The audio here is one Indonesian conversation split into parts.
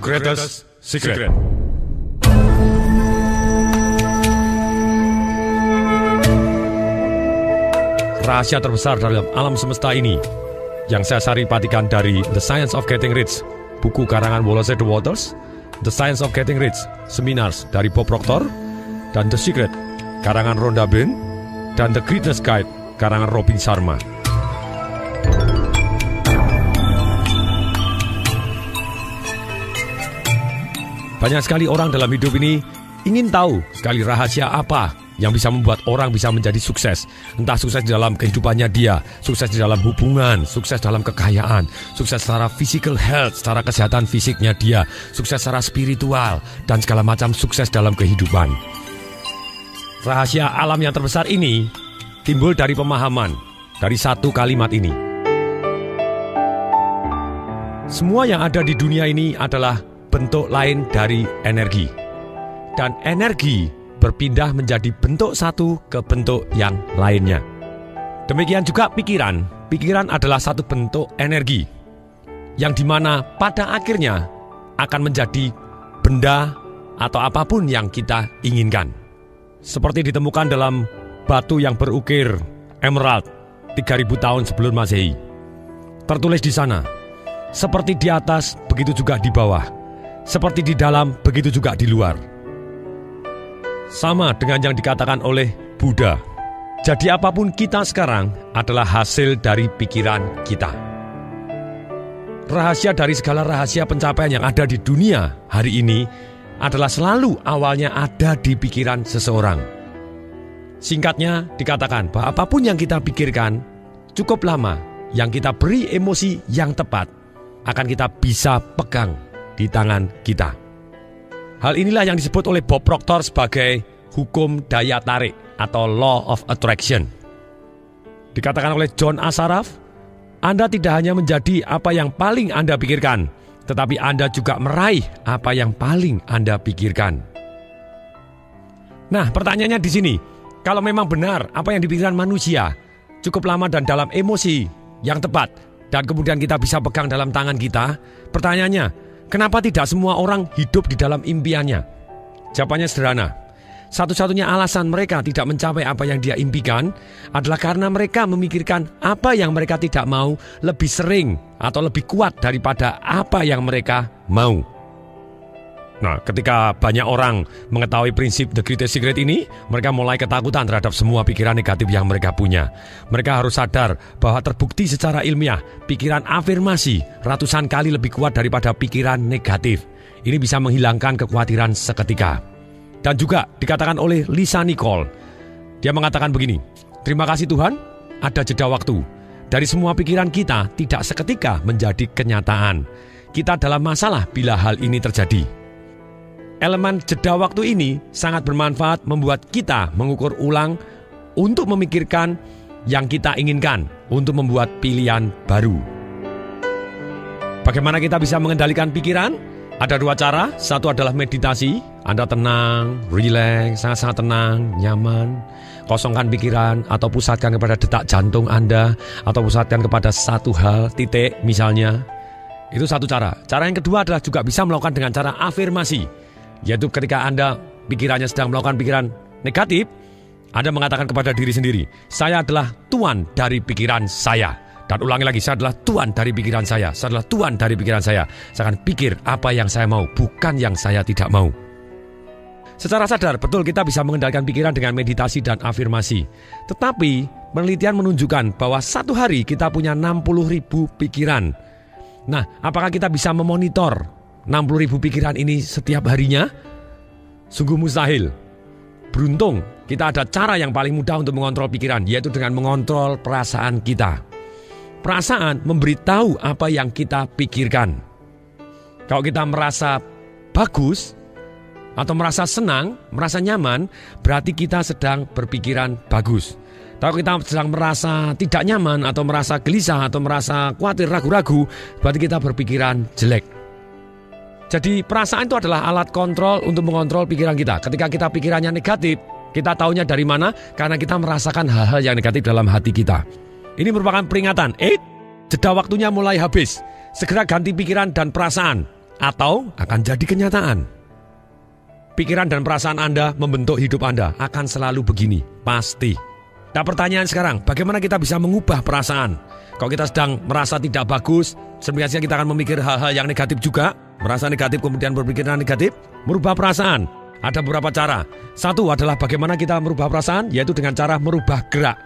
Greatest Secret. Rahasia terbesar dalam alam semesta ini yang saya sari patikan dari The Science of Getting Rich, buku karangan Wallace de Waters, The Science of Getting Rich, Seminars dari Bob Proctor, dan The Secret, karangan Rhonda Byrne, dan The Greatness Guide, karangan Robin Sharma. Banyak sekali orang dalam hidup ini ingin tahu sekali rahasia apa yang bisa membuat orang bisa menjadi sukses. Entah sukses di dalam kehidupannya dia, sukses di dalam hubungan, sukses dalam kekayaan, sukses secara physical health, secara kesehatan fisiknya dia, sukses secara spiritual, dan segala macam sukses dalam kehidupan. Rahasia alam yang terbesar ini timbul dari pemahaman, dari satu kalimat ini. Semua yang ada di dunia ini adalah bentuk lain dari energi. Dan energi berpindah menjadi bentuk satu ke bentuk yang lainnya. Demikian juga pikiran. Pikiran adalah satu bentuk energi yang dimana pada akhirnya akan menjadi benda atau apapun yang kita inginkan. Seperti ditemukan dalam batu yang berukir emerald 3000 tahun sebelum Masehi. Tertulis di sana, seperti di atas begitu juga di bawah. Seperti di dalam, begitu juga di luar. Sama dengan yang dikatakan oleh Buddha. Jadi apapun kita sekarang adalah hasil dari pikiran kita. Rahasia dari segala rahasia pencapaian yang ada di dunia hari ini adalah selalu awalnya ada di pikiran seseorang. Singkatnya dikatakan bahwa apapun yang kita pikirkan cukup lama, yang kita beri emosi yang tepat, akan kita bisa pegang di tangan kita. Hal inilah yang disebut oleh Bob Proctor sebagai hukum daya tarik atau law of attraction. Dikatakan oleh John Assaraf, Anda tidak hanya menjadi apa yang paling Anda pikirkan, tetapi Anda juga meraih apa yang paling Anda pikirkan. Nah, pertanyaannya di sini, kalau memang benar apa yang dipikirkan manusia cukup lama dan dalam emosi yang tepat, dan kemudian kita bisa pegang dalam tangan kita, pertanyaannya, kenapa tidak semua orang hidup di dalam impiannya? Jawabannya sederhana. Satu-satunya alasan mereka tidak mencapai apa yang dia impikan adalah karena mereka memikirkan apa yang mereka tidak mau lebih sering atau lebih kuat daripada apa yang mereka mau. Nah, ketika banyak orang mengetahui prinsip The Greatest Secret ini, mereka mulai ketakutan terhadap semua pikiran negatif yang mereka punya. Mereka harus sadar bahwa terbukti secara ilmiah, pikiran afirmasi ratusan kali lebih kuat daripada pikiran negatif. Ini bisa menghilangkan kekhawatiran seketika. Dan juga dikatakan oleh Lisa Nicole, dia mengatakan begini, terima kasih Tuhan, ada jeda waktu. Dari semua pikiran kita tidak seketika menjadi kenyataan. Kita dalam masalah bila hal ini terjadi. Elemen jeda waktu ini sangat bermanfaat membuat kita mengukur ulang untuk memikirkan yang kita inginkan, untuk membuat pilihan baru. Bagaimana kita bisa mengendalikan pikiran? Ada dua cara. Satu adalah meditasi. Anda tenang, rileks, sangat-sangat tenang, nyaman. Kosongkan pikiran atau pusatkan kepada detak jantung Anda, atau pusatkan kepada satu hal, titik misalnya. Itu satu cara. Cara yang kedua adalah juga bisa melakukan dengan cara afirmasi. Yaitu ketika Anda pikirannya sedang melakukan pikiran negatif, Anda mengatakan kepada diri sendiri, saya adalah tuan dari pikiran saya. Dan ulangi lagi, saya adalah tuan dari pikiran saya. Saya adalah tuan dari pikiran saya. Saya akan pikir apa yang saya mau, bukan yang saya tidak mau. Secara sadar, betul kita bisa mengendalikan pikiran dengan meditasi dan afirmasi. Tetapi penelitian menunjukkan bahwa satu hari kita punya 60.000 pikiran. Nah, apakah kita bisa memonitor 60.000 pikiran ini setiap harinya? Sungguh mustahil. Beruntung kita ada cara yang paling mudah untuk mengontrol pikiran, yaitu dengan mengontrol perasaan kita. Perasaan memberitahu apa yang kita pikirkan. Kalau kita merasa bagus atau merasa senang, merasa nyaman, berarti kita sedang berpikiran bagus. Kalau kita sedang merasa tidak nyaman atau merasa gelisah atau merasa khawatir, ragu-ragu, berarti kita berpikiran jelek. Jadi perasaan itu adalah alat kontrol untuk mengontrol pikiran kita. Ketika kita pikirannya negatif, kita taunya dari mana? Karena kita merasakan hal-hal yang negatif dalam hati kita. Ini merupakan peringatan. Jeda waktunya mulai habis. Segera ganti pikiran dan perasaan. atau akan jadi kenyataan. Pikiran dan perasaan Anda membentuk hidup Anda, akan selalu begini, pasti. Nah, pertanyaan sekarang, bagaimana kita bisa mengubah perasaan? Kalau kita sedang merasa tidak bagus, sebenarnya kita akan memikir hal-hal yang negatif juga. Merasa negatif kemudian berpikiran negatif, merubah perasaan. Ada beberapa cara. Satu adalah bagaimana kita merubah perasaan, yaitu dengan cara merubah gerak.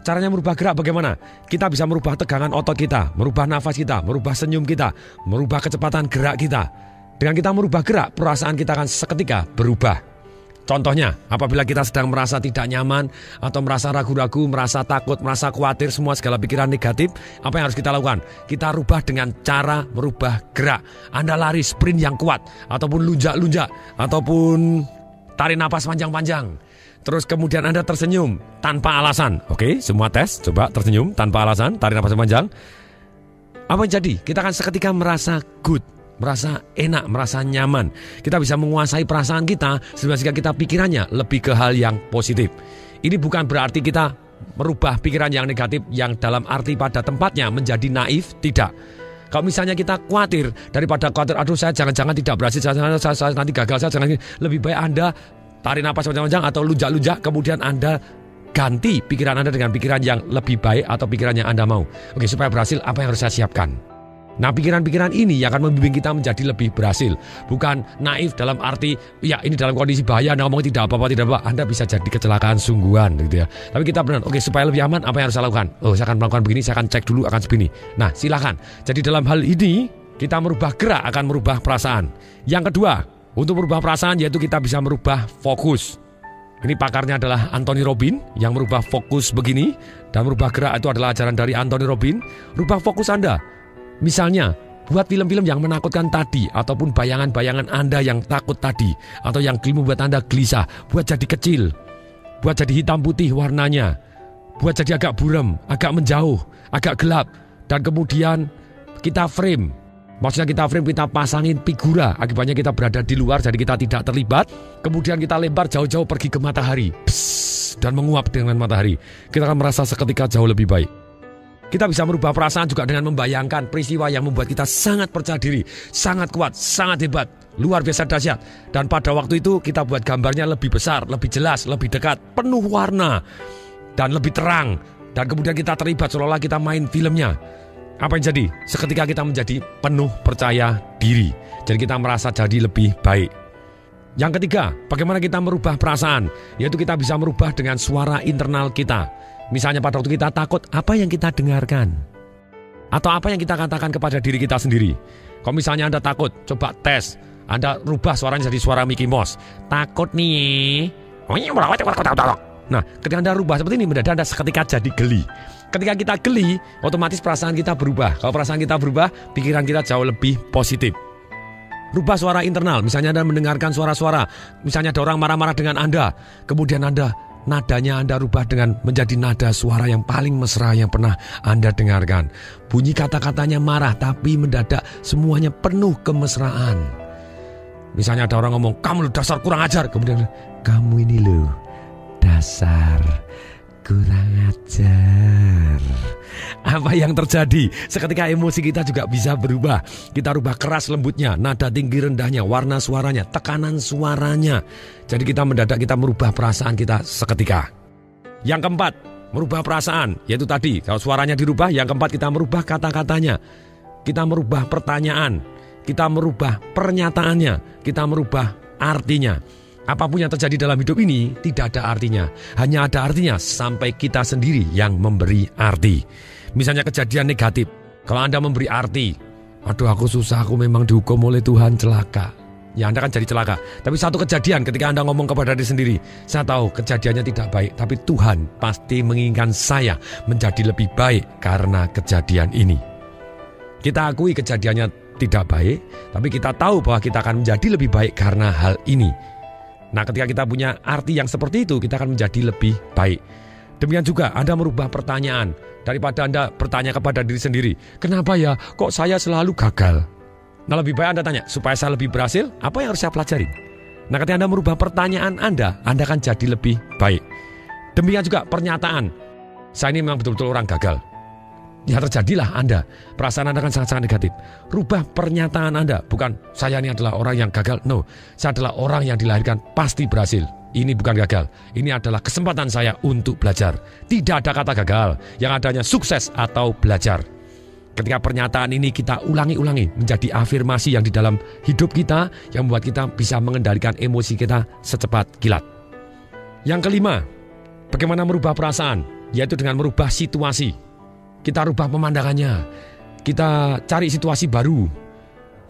Caranya merubah gerak bagaimana? Kita bisa merubah tegangan otot kita, merubah nafas kita, merubah senyum kita, merubah kecepatan gerak kita. Dengan kita merubah gerak, perasaan kita akan seketika berubah. Contohnya, apabila kita sedang merasa tidak nyaman, atau merasa ragu-ragu, merasa takut, merasa khawatir, semua segala pikiran negatif, apa yang harus kita lakukan? Kita rubah dengan cara merubah gerak. Anda lari sprint yang kuat, ataupun lunjak-lunjak, ataupun tarik napas panjang-panjang. Terus kemudian Anda tersenyum tanpa alasan. Oke, semua tes, coba tersenyum tanpa alasan, tarik napas panjang. Apa yang jadi? Kita akan seketika merasa good, merasa enak, merasa nyaman. Kita bisa menguasai perasaan kita sehingga kita pikirannya lebih ke hal yang positif. Ini bukan berarti kita merubah pikiran yang negatif yang dalam arti pada tempatnya menjadi naif, tidak. Kalau misalnya kita khawatir, daripada khawatir, aduh saya jangan-jangan tidak berhasil, saya nanti gagal, saya jangan, lebih baik Anda tarik napas panjang-panjang atau lunjak-lunjak, kemudian Anda ganti pikiran Anda dengan pikiran yang lebih baik atau pikiran yang Anda mau. Oke, supaya berhasil, apa yang harus saya siapkan? Nah, pikiran-pikiran ini yang akan membimbing kita menjadi lebih berhasil. Bukan naif dalam arti, ya ini dalam kondisi bahaya, Anda ngomong tidak apa-apa, tidak apa-apa. Anda bisa jadi kecelakaan sungguhan gitu ya. Tapi kita benar, oke, supaya lebih aman, apa yang harus saya lakukan? Oh, saya akan melakukan begini, saya akan cek dulu, akan begini. Nah, silakan. Jadi dalam hal ini, kita merubah gerak akan merubah perasaan. Yang kedua, untuk merubah perasaan yaitu kita bisa merubah fokus. Ini pakarnya adalah Anthony Robbins yang merubah fokus begini. Dan merubah gerak itu adalah ajaran dari Anthony Robbins. Rubah fokus Anda. Misalnya, buat film-film yang menakutkan tadi, ataupun bayangan-bayangan Anda yang takut tadi, atau yang membuat Anda gelisah, buat jadi kecil, buat jadi hitam putih warnanya, buat jadi agak buram, agak menjauh, agak gelap, dan kemudian kita frame. Maksudnya kita frame, kita pasangin figura, akibatnya kita berada di luar, jadi kita tidak terlibat. Kemudian kita lempar jauh-jauh pergi ke matahari, dan menguap dengan matahari. Kita akan merasa seketika jauh lebih baik. Kita bisa merubah perasaan juga dengan membayangkan peristiwa yang membuat kita sangat percaya diri, sangat kuat, sangat hebat, luar biasa dahsyat. Dan pada waktu itu kita buat gambarnya lebih besar, lebih jelas, lebih dekat, penuh warna, dan lebih terang. Dan kemudian kita terlibat seolah-olah kita main filmnya. Apa yang jadi? Seketika kita menjadi penuh percaya diri. Jadi kita merasa jadi lebih baik. Yang ketiga, bagaimana kita merubah perasaan? Yaitu kita bisa merubah dengan suara internal kita. Misalnya pada waktu kita takut, apa yang kita dengarkan? Atau apa yang kita katakan kepada diri kita sendiri? Kalau misalnya Anda takut, coba tes. Anda rubah suaranya jadi suara Mickey Mouse. Takut nih. Nah, ketika Anda rubah seperti ini, mendadak Anda seketika jadi geli. Ketika kita geli, otomatis perasaan kita berubah. Kalau perasaan kita berubah, pikiran kita jauh lebih positif. Rubah suara internal. Misalnya Anda mendengarkan suara-suara. Misalnya ada orang marah-marah dengan Anda. Kemudian nadanya Anda rubah dengan menjadi nada suara yang paling mesra yang pernah Anda dengarkan. Bunyi kata-katanya marah, tapi mendadak semuanya penuh kemesraan. Misalnya ada orang ngomong, kamu dasar kurang ajar. Kemudian, kamu ini loh, dasar kurang ajar. Apa yang terjadi? Seketika emosi kita juga bisa berubah. Kita rubah keras lembutnya, nada tinggi rendahnya, warna suaranya, tekanan suaranya. Jadi kita mendadak kita merubah perasaan kita seketika. Yang keempat, merubah perasaan. Yaitu tadi, kalau suaranya dirubah. Yang keempat, kita merubah kata-katanya. Kita merubah pertanyaan. Kita merubah pernyataannya. Kita merubah artinya. Apapun yang terjadi dalam hidup ini tidak ada artinya. Hanya ada artinya sampai kita sendiri yang memberi arti. Misalnya kejadian negatif. Kalau Anda memberi arti, aduh aku susah, aku memang dihukum oleh Tuhan, celaka. Ya Anda kan jadi celaka. Tapi satu kejadian ketika Anda ngomong kepada diri sendiri, saya tahu kejadiannya tidak baik, tapi Tuhan pasti menginginkan saya menjadi lebih baik karena kejadian ini. Kita akui kejadiannya tidak baik, tapi kita tahu bahwa kita akan menjadi lebih baik karena hal ini. Nah, ketika kita punya arti yang seperti itu, kita akan menjadi lebih baik. Demikian juga Anda merubah pertanyaan. Daripada Anda bertanya kepada diri sendiri, kenapa ya kok saya selalu gagal? Nah, lebih baik Anda tanya, supaya saya lebih berhasil, apa yang harus saya pelajari? Nah, ketika Anda merubah pertanyaan Anda akan jadi lebih baik. Demikian juga pernyataan, saya ini memang betul-betul orang gagal. ya terjadilah Anda. Perasaan Anda kan sangat-sangat negatif. Rubah pernyataan Anda. Bukan saya ini adalah orang yang gagal. No, saya adalah orang yang dilahirkan pasti berhasil. Ini bukan gagal. Ini adalah kesempatan saya untuk belajar. Tidak ada kata gagal. Yang adanya sukses atau belajar. Ketika pernyataan ini kita ulangi-ulangi menjadi afirmasi yang di dalam hidup kita yang membuat kita bisa mengendalikan emosi kita secepat kilat. Yang kelima, bagaimana merubah perasaan? Yaitu dengan merubah situasi. Kita rubah pemandangannya. Kita cari situasi baru.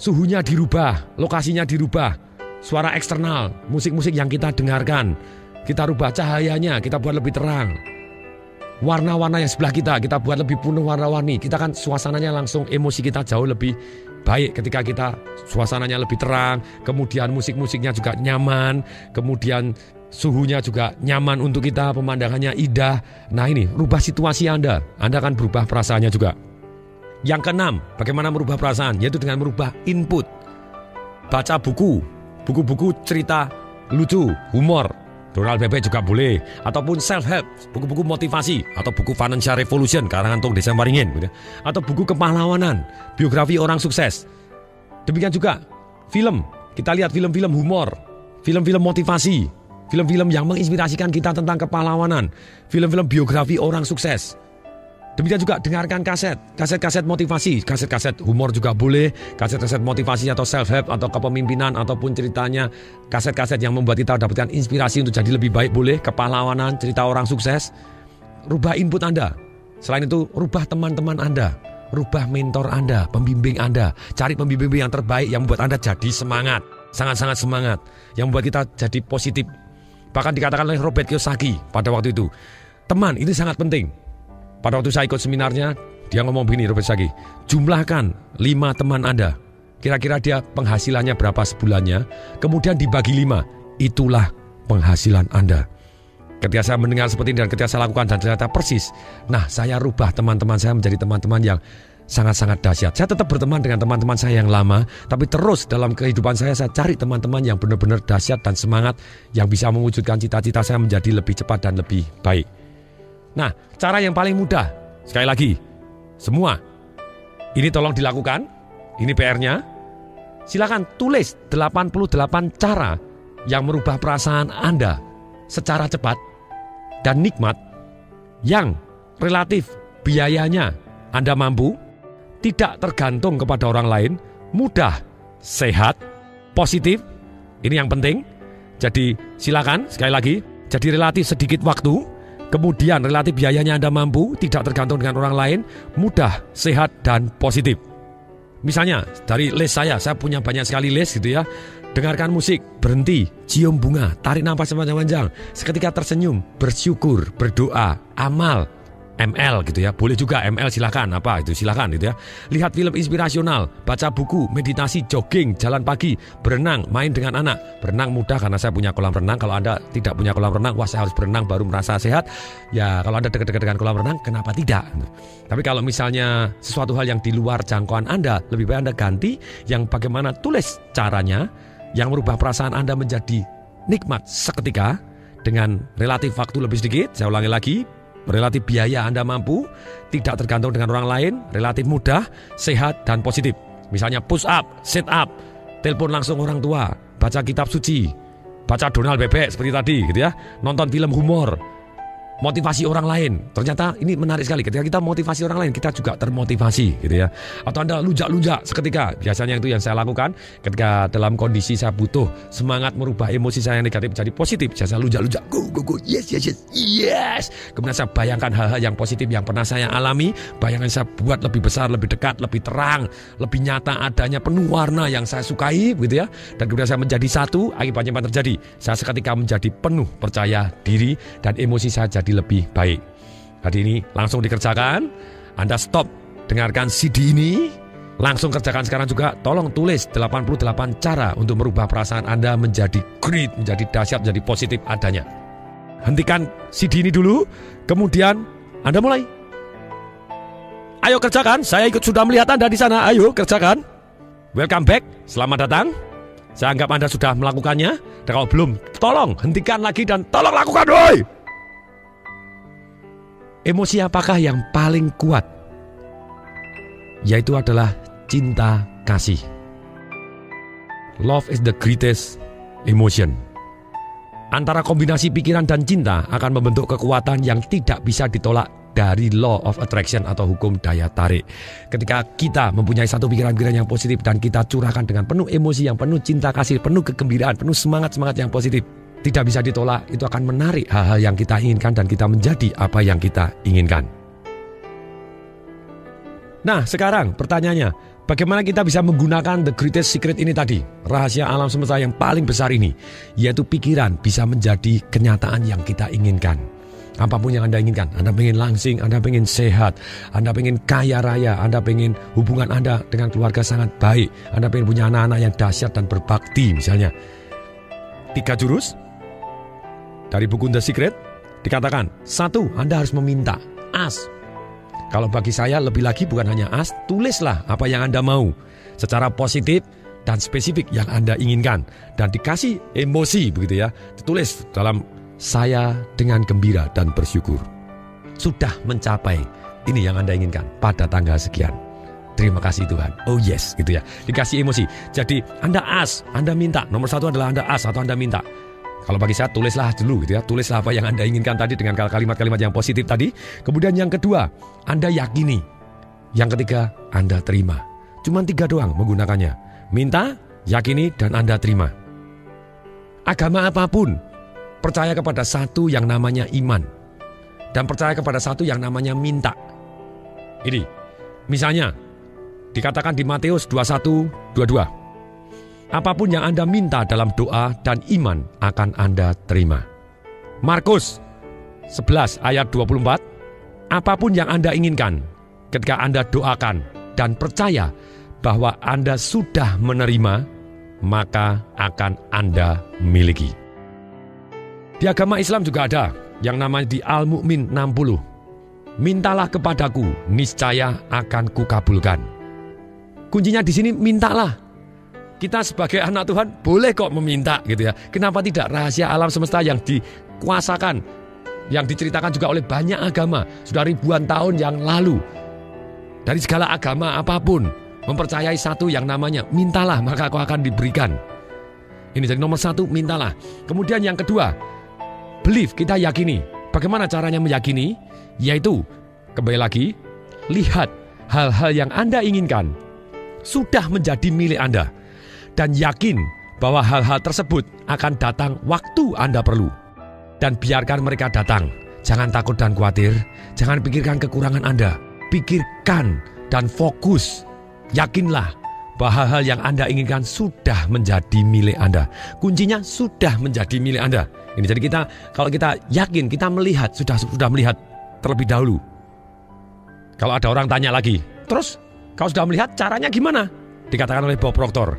Suhunya dirubah, lokasinya dirubah. Suara eksternal, musik-musik yang kita dengarkan. Kita rubah cahayanya, kita buat lebih terang. Warna-warna yang sebelah kita buat lebih penuh warna-warni. Kita kan suasananya langsung, emosi kita jauh lebih baik ketika kita suasananya lebih terang. Kemudian musik-musiknya juga nyaman. Kemudian suhunya juga nyaman untuk kita, pemandangannya indah. Nah ini, rubah situasi Anda akan berubah perasaannya juga. Yang keenam, bagaimana merubah perasaan? Yaitu dengan merubah input. Baca buku-buku cerita lucu, humor. Donald Bebek juga boleh. Ataupun self-help, buku-buku motivasi. Atau buku Financial Revolution, karangan Tung Desem Waringin gitu. Atau buku kepahlawanan, biografi orang sukses. Demikian juga film. Kita lihat film-film humor, film-film motivasi, film-film yang menginspirasikan kita tentang kepahlawanan, film-film biografi orang sukses. Demikian juga dengarkan kaset motivasi, kaset humor juga boleh, kaset motivasi atau self-help atau kepemimpinan ataupun ceritanya, kaset yang membuat kita dapatkan inspirasi untuk jadi lebih baik boleh, kepahlawanan, cerita orang sukses. Rubah input Anda. Selain itu, rubah teman-teman Anda, rubah mentor Anda, pembimbing Anda. Cari pembimbing yang terbaik yang membuat Anda jadi semangat, sangat-sangat semangat, yang membuat kita jadi positif. Bahkan dikatakan oleh Robert Kiyosaki pada waktu itu, teman itu sangat penting. Pada waktu saya ikut seminarnya, dia ngomong begini, Robert Kiyosaki, jumlahkan 5 teman Anda. Kira-kira dia penghasilannya berapa sebulannya, kemudian dibagi 5, itulah penghasilan Anda. Ketika saya mendengar seperti ini dan ketika saya lakukan dan ternyata persis, nah saya rubah teman-teman saya menjadi teman-teman yang sangat-sangat dahsyat. Saya tetap berteman dengan teman-teman saya yang lama, tapi terus dalam kehidupan saya cari teman-teman yang benar-benar dahsyat dan semangat, yang bisa mewujudkan cita-cita saya menjadi lebih cepat dan lebih baik. Nah, cara yang paling mudah, sekali lagi, semua ini tolong dilakukan, ini PR-nya. Silakan tulis 88 cara yang merubah perasaan Anda secara cepat dan nikmat, yang relatif biayanya Anda mampu, tidak tergantung kepada orang lain, mudah, sehat, positif. Ini yang penting. Jadi silakan, sekali lagi, jadi relatif sedikit waktu. Kemudian relatif biayanya Anda mampu, tidak tergantung dengan orang lain, mudah, sehat, dan positif. Misalnya dari list saya punya banyak sekali list gitu ya. Dengarkan musik, berhenti, cium bunga, tarik nafas sepanjang-panjang, seketika tersenyum, bersyukur, berdoa, amal, ML gitu ya. Boleh juga ML, silakan, apa itu silakan gitu ya. Lihat film inspirasional, baca buku, meditasi, jogging, jalan pagi, berenang, main dengan anak. Berenang mudah karena saya punya kolam renang. Kalau Anda tidak punya kolam renang, wah saya harus berenang baru merasa sehat. Ya kalau Anda dekat-dekat dengan kolam renang, kenapa tidak? Tapi kalau misalnya sesuatu hal yang di luar jangkauan Anda, lebih baik Anda ganti yang bagaimana tulis caranya yang merubah perasaan Anda menjadi nikmat seketika dengan relatif waktu lebih sedikit. Saya ulangi lagi. Relatif biaya Anda mampu, tidak tergantung dengan orang lain, relatif mudah, sehat, dan positif. Misalnya push up, sit up, telepon langsung orang tua, baca kitab suci, baca Donald Bebek seperti tadi gitu ya, nonton film humor, motivasi orang lain. Ternyata ini menarik sekali, ketika kita motivasi orang lain, kita juga termotivasi gitu ya. Atau Anda lunjak-lunjak seketika, biasanya itu yang saya lakukan ketika dalam kondisi saya butuh semangat merubah emosi saya yang negatif menjadi positif. Saya lunjak-lunjak, go, yes. Kemudian saya bayangkan hal-hal yang positif yang pernah saya alami, bayangan saya buat lebih besar, lebih dekat, lebih terang, lebih nyata adanya, penuh warna yang saya sukai gitu ya. Dan kemudian saya menjadi satu, akibatnya apa terjadi? Saya seketika menjadi penuh percaya diri dan emosi saya jadi lebih baik. Hari ini langsung dikerjakan. Anda stop dengarkan CD ini, langsung kerjakan sekarang juga. Tolong tulis 88 cara untuk merubah perasaan Anda menjadi great, menjadi dahsyat, menjadi positif adanya. Hentikan CD ini dulu, kemudian Anda mulai. Ayo kerjakan, saya ikut sudah melihat Anda di sana. Ayo kerjakan. Welcome back, selamat datang. Saya anggap Anda sudah melakukannya. Dan kalau belum, tolong hentikan lagi dan tolong lakukan, woy! Emosi apakah yang paling kuat yaitu adalah cinta kasih. Love is the greatest emotion. Antara kombinasi pikiran dan cinta akan membentuk kekuatan yang tidak bisa ditolak dari law of attraction atau hukum daya tarik. Ketika kita mempunyai satu pikiran-pikiran yang positif dan kita curahkan dengan penuh emosi yang penuh cinta kasih, penuh kegembiraan, penuh semangat-semangat yang positif, tidak bisa ditolak, itu akan menarik hal-hal yang kita inginkan dan kita menjadi apa yang kita inginkan. Nah, sekarang pertanyaannya, bagaimana kita bisa menggunakan the greatest secret ini tadi, rahasia alam semesta yang paling besar ini, yaitu pikiran bisa menjadi kenyataan yang kita inginkan. Apapun yang Anda inginkan, Anda pengen langsing, Anda pengen sehat, Anda pengen kaya raya, Anda pengen hubungan Anda dengan keluarga sangat baik, Anda pengen punya anak-anak yang dahsyat dan berbakti misalnya. 3 jurus dari buku The Secret dikatakan, 1, Anda harus meminta, ask. Kalau bagi saya lebih lagi bukan hanya ask, tulislah apa yang Anda mau secara positif dan spesifik yang Anda inginkan dan dikasih emosi begitu ya. Ditulis dalam saya dengan gembira dan bersyukur sudah mencapai ini yang Anda inginkan pada tanggal sekian. Terima kasih Tuhan. Oh yes, gitu ya. Dikasih emosi. Jadi Anda ask, Anda minta. Nomor 1 adalah Anda ask atau Anda minta. Kalau bagi saya tulislah dulu gitu ya. Tulislah apa yang Anda inginkan tadi dengan kalimat-kalimat yang positif tadi. Kemudian yang kedua, Anda yakini. Yang ketiga, Anda terima. Cuman 3 doang menggunakannya. Minta, yakini, dan Anda terima. Agama apapun percaya kepada satu yang namanya iman. Dan percaya kepada satu yang namanya minta. Ini, misalnya dikatakan di Matius 21:22. Apapun yang Anda minta dalam doa dan iman akan Anda terima. Markus 11 ayat 24. Apapun yang Anda inginkan ketika Anda doakan dan percaya bahwa Anda sudah menerima, maka akan Anda miliki. Di agama Islam juga ada yang namanya di Al-Mu'min 60. Mintalah kepadaku, niscaya akan kukabulkan. Kuncinya di sini mintalah. Kita sebagai anak Tuhan boleh kok meminta gitu ya. Kenapa tidak? Rahasia alam semesta yang dikuasakan, yang diceritakan juga oleh banyak agama sudah ribuan tahun yang lalu. Dari segala agama apapun mempercayai satu yang namanya mintalah maka kau akan diberikan. Ini jadi nomor 1, mintalah. Kemudian yang kedua, believe, kita yakini. Bagaimana caranya meyakini? Yaitu kembali lagi, lihat hal-hal yang Anda inginkan sudah menjadi milik Anda. Dan yakin bahwa hal-hal tersebut akan datang waktu Anda perlu. Dan biarkan mereka datang. Jangan takut dan khawatir. Jangan pikirkan kekurangan Anda. Pikirkan dan fokus. Yakinlah bahwa hal-hal yang Anda inginkan sudah menjadi milik Anda. Kuncinya sudah menjadi milik Anda. Ini jadi kalau kita yakin, kita melihat, sudah melihat terlebih dahulu. Kalau ada orang tanya lagi, terus kau sudah melihat caranya gimana? Dikatakan oleh Bob Proctor,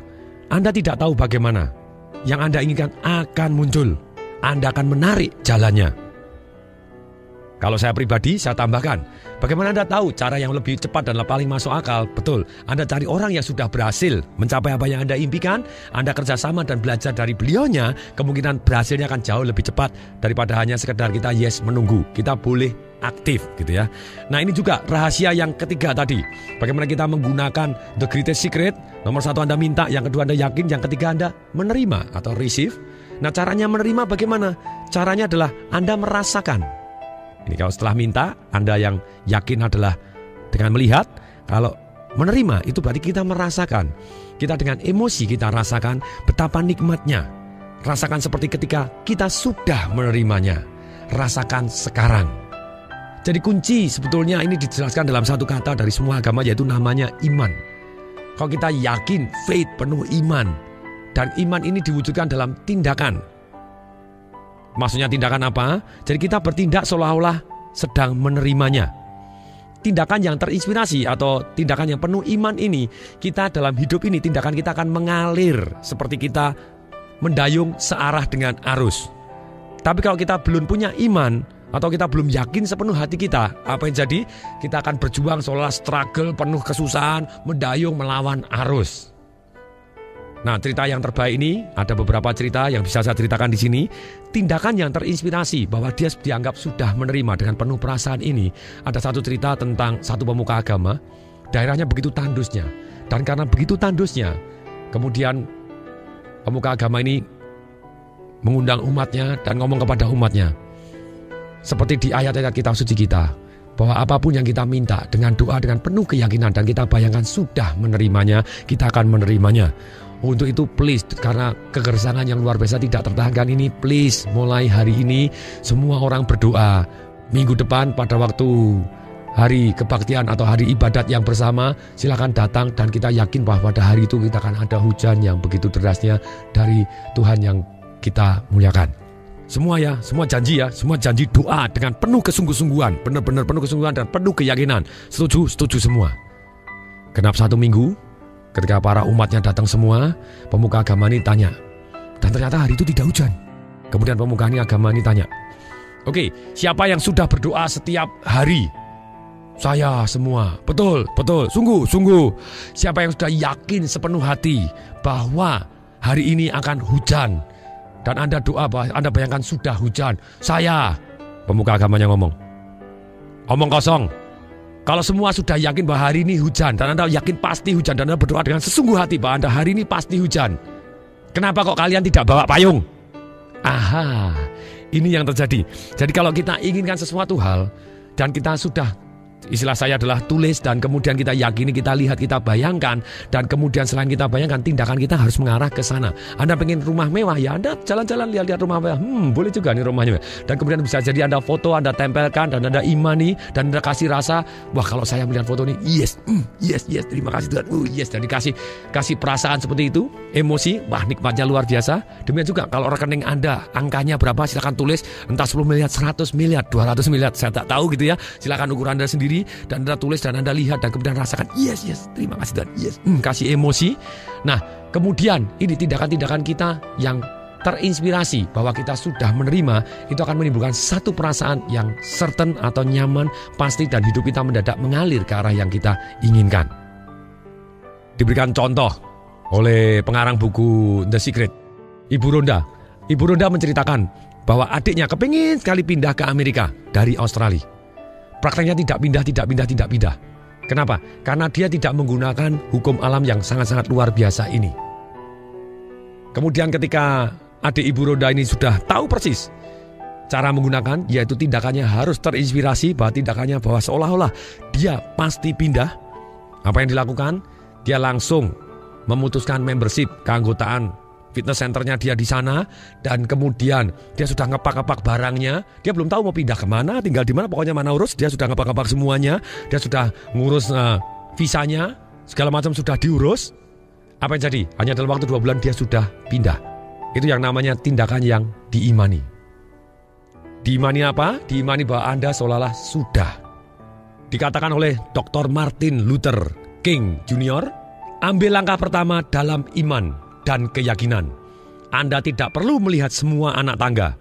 Anda tidak tahu bagaimana. Yang Anda inginkan akan muncul. Anda akan menarik jalannya. Kalau saya pribadi, saya tambahkan, bagaimana Anda tahu cara yang lebih cepat dan paling masuk akal? Betul, Anda cari orang yang sudah berhasil mencapai apa yang Anda impikan. Anda kerjasama dan belajar dari beliaunya, kemungkinan berhasilnya akan jauh lebih cepat daripada hanya sekedar kita menunggu. Kita boleh aktif gitu ya. Nah, ini juga rahasia yang ketiga tadi. Bagaimana kita menggunakan the greatest secret. Nomor 1 Anda minta, yang kedua Anda yakin, yang ketiga Anda menerima atau receive. Nah, caranya menerima bagaimana? Caranya adalah Anda merasakan. Ini kalau setelah minta, Anda yang yakin adalah dengan melihat. Kalau menerima itu berarti kita merasakan. Kita dengan emosi kita rasakan betapa nikmatnya. Rasakan seperti ketika kita sudah menerimanya. Rasakan sekarang. Jadi kunci sebetulnya ini dijelaskan dalam satu kata dari semua agama, yaitu namanya iman. Kalau kita yakin, faith, penuh iman. Dan iman ini diwujudkan dalam tindakan. Maksudnya tindakan apa? Jadi kita bertindak seolah-olah sedang menerimanya. Tindakan yang terinspirasi atau tindakan yang penuh iman ini, kita dalam hidup ini tindakan kita akan mengalir seperti kita mendayung searah dengan arus. Tapi kalau kita belum punya iman atau kita belum yakin sepenuh hati kita, apa yang jadi? Kita akan berjuang seolah struggle, penuh kesusahan, mendayung melawan arus. Nah, cerita yang terbaik ini, ada beberapa cerita yang bisa saya ceritakan di sini. Tindakan yang terinspirasi bahwa dia dianggap sudah menerima dengan penuh perasaan ini. Ada satu cerita tentang satu pemuka agama. daerahnya begitu tandusnya. Dan karena begitu tandusnya, kemudian pemuka agama ini mengundang umatnya dan ngomong kepada umatnya. Seperti di ayat-ayat kitab suci kita, bahwa apapun yang kita minta dengan doa, dengan penuh keyakinan, dan kita bayangkan sudah menerimanya, kita akan menerimanya. Untuk itu please, karena kegersangan yang luar biasa tidak tertahankan ini, please mulai hari ini semua orang berdoa. Minggu depan pada waktu hari kebaktian atau hari ibadat yang bersama, silakan datang dan kita yakin bahwa pada hari itu kita akan ada hujan yang begitu derasnya dari Tuhan yang kita muliakan. Semua ya, semua janji doa dengan penuh kesungguh-sungguhan, benar-benar penuh kesungguhan dan penuh keyakinan. Setuju semua. Genap 1 minggu, ketika para umatnya datang semua, pemuka agama ini tanya. Dan ternyata hari itu tidak hujan. Kemudian pemuka agama ini tanya, oke, siapa yang sudah berdoa setiap hari? Saya semua. Betul, sungguh. Siapa yang sudah yakin sepenuh hati bahwa hari ini akan hujan? Dan Anda doa, Anda bayangkan sudah hujan. Saya. Pemuka agamanya ngomong. Omong kosong. Kalau semua sudah yakin bahwa hari ini hujan, dan Anda yakin pasti hujan, dan Anda berdoa dengan sesungguh hati bahwa Anda hari ini pasti hujan, kenapa kok kalian tidak bawa payung? Aha, ini yang terjadi. Jadi kalau kita inginkan sesuatu hal, dan kita sudah, istilah saya adalah tulis, dan kemudian kita yakini, kita lihat, kita bayangkan, dan kemudian selain kita bayangkan, tindakan kita harus mengarah ke sana. Anda pengen rumah mewah, ya Anda jalan-jalan lihat-lihat rumah mewah. Boleh juga nih rumahnya. Dan kemudian bisa jadi Anda foto, Anda tempelkan, dan Anda imani, dan Anda kasih rasa, wah kalau saya melihat foto ini, yes, terima kasih Tuhan, yes, dan kasih perasaan seperti itu, emosi, wah nikmatnya luar biasa. Demikian juga kalau rekening Anda, angkanya berapa, silakan tulis, entah 10 miliar, 100 miliar, 200 miliar, saya tak tahu gitu ya, silakan ukur Anda sendiri, dan Anda tulis dan Anda lihat dan kemudian rasakan yes, terima kasih Tuhan, yes, kasih emosi. Nah kemudian ini tindakan-tindakan kita yang terinspirasi bahwa kita sudah menerima, itu akan menimbulkan satu perasaan yang certain atau nyaman, pasti, dan hidup kita mendadak mengalir ke arah yang kita inginkan. Diberikan contoh oleh pengarang buku The Secret, Ibu Rhonda menceritakan bahwa adiknya kepingin sekali pindah ke Amerika dari Australia. Prakteknya tidak pindah. Kenapa? Karena dia tidak menggunakan hukum alam yang sangat-sangat luar biasa ini. Kemudian ketika adik Ibu Rhonda ini sudah tahu persis cara menggunakan, yaitu tindakannya harus terinspirasi, bahwa seolah-olah dia pasti pindah. Apa yang dilakukan? Dia langsung memutuskan membership, keanggotaan fitness centernya dia di sana, dan kemudian dia sudah ngepak-ngepak barangnya. Dia belum tahu mau pindah kemana, tinggal di mana, pokoknya mana urus. Dia sudah ngepak-ngepak semuanya. Dia sudah ngurus visanya, segala macam sudah diurus. Apa yang jadi? Hanya dalam waktu 2 bulan dia sudah pindah. Itu yang namanya tindakan yang diimani. Diimani apa? Diimani bahwa Anda seolah-olah sudah. Dikatakan oleh Dr. Martin Luther King Jr., ambil langkah pertama dalam iman dan keyakinan. Anda tidak perlu melihat semua anak tangga.